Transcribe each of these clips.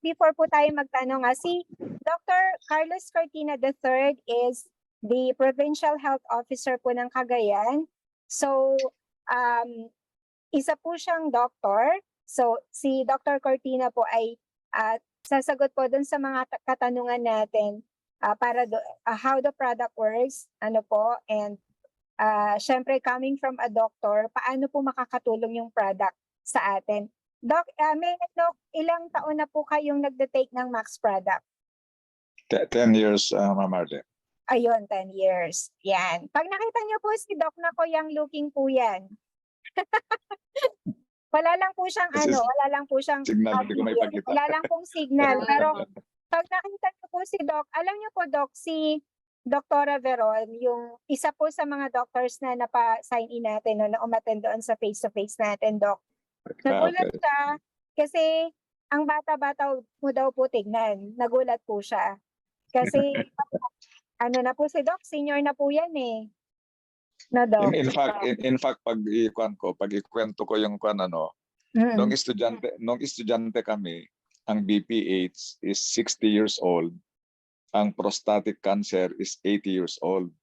before po tayo magtanong, si Dr. Carlos Cortina III is the Provincial Health Officer po ng Cagayan. So, isa po siyang doctor. So, si Dr. Cortina po ay sasagot po dun sa mga katanungan natin para how the product works, ano po, and syempre coming from a doctor, paano po makakatulong yung product sa atin. Doc, ilang taon na po kayong nagde-take ng Max product? 10 years, Ma'am Arlene. Ayun, 10 years. Yan. Pag nakita niyo po si Doc na ko, young looking po yan. Wala lang po siyang wala lang po siyang signal, hindi ko maipakita. Wala lang pong signal. Pero pag nakita niyo po si Doc, alam niyo po Doc, si Dr. Veron, yung isa po sa mga doctors na napa-sign in natin, no, na umattend doon sa face-to-face natin, Doc. Nagulat siya kasi ang bata-bata mo daw po tignan. Nagulat po siya. Kasi na po si Doc, senior na po yan eh. No, Doc. In fact, pag ikwento ko yung nung estudyante kami, ang BPH is 60 years old. Ang prostatic cancer is 80 years old.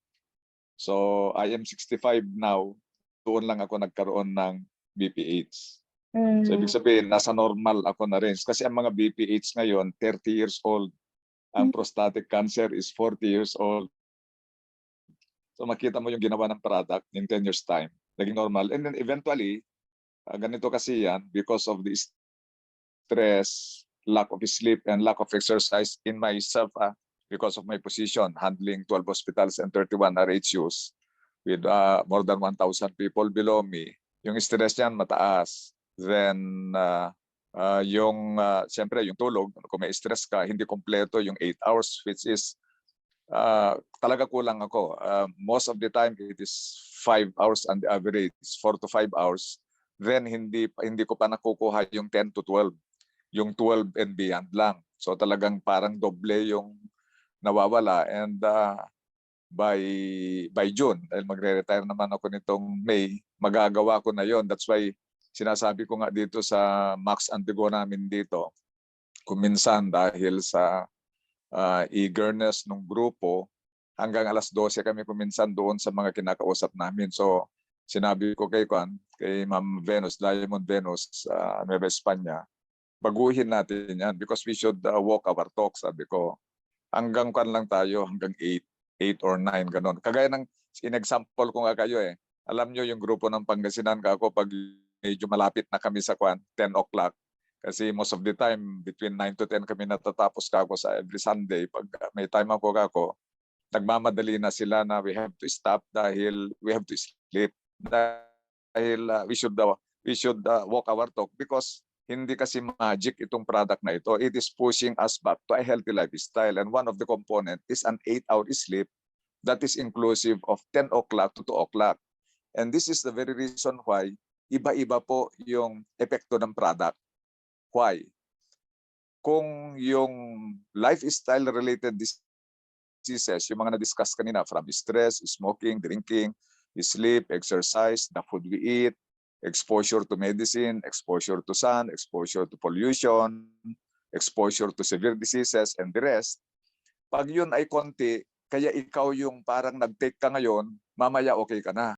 So, I am 65 now. Doon lang ako nagkaroon ng BPH. So, ibig sabihin, nasa normal ako na rin. Kasi ang mga BPH ngayon, 30 years old. Ang prostatic cancer is 40 years old. So, makita mo yung ginawa ng product in 10 years time. Naging normal. And then eventually, ganito kasi yan, because of the stress, lack of sleep, and lack of exercise in myself, because of my position, handling 12 hospitals and 31 RHUs with more than 1,000 people below me, yung stress niyan mataas. Then, siyempre, yung tulog, kung may stress ka, hindi kompleto yung 8 hours, which is, talaga kulang ako. Most of the time, it is 5 hours and the average is 4 to 5 hours. Then, hindi ko pa nakukuha yung 10 to 12. Yung 12 and beyond lang. So, talagang parang doble yung nawawala. And by June, dahil magre-retire naman ako nitong May, magagawa ko na yon. That's why sinasabi ko nga dito sa Max Antigo namin dito, kung minsan dahil sa eagerness ng grupo, hanggang alas 12 kami kuminsan doon sa mga kinakausap namin. So sinabi ko kay Ma'am Venus, Diamond Venus, Nueva España, baguhin natin yan because we should walk our talk, sabi ko. Hanggang lang tayo, hanggang 8 or 9, ganon. Kagaya ng in-example ko nga kayo Alam nyo yung grupo ng Pangasinan ako pag medyo malapit na kami sa 10 o'clock. Kasi most of the time, between 9 to 10 kami natatapos sa every Sunday. Pag may time ako, nagmamadali na sila na we have to stop dahil we have to sleep. Dahil we should walk our talk because hindi kasi magic itong product na ito. It is pushing us back to a healthy lifestyle. And one of the component is an 8-hour sleep that is inclusive of 10 o'clock to 2 o'clock. And this is the very reason why iba-iba po yung epekto ng product. Why? Kung yung lifestyle-related diseases, yung mga na-discuss kanina, from stress, smoking, drinking, sleep, exercise, the food we eat, exposure to medicine, exposure to sun, exposure to pollution, exposure to severe diseases, and the rest, pag yun ay konti, kaya ikaw yung parang nag-take ka ngayon, mamaya okay ka na.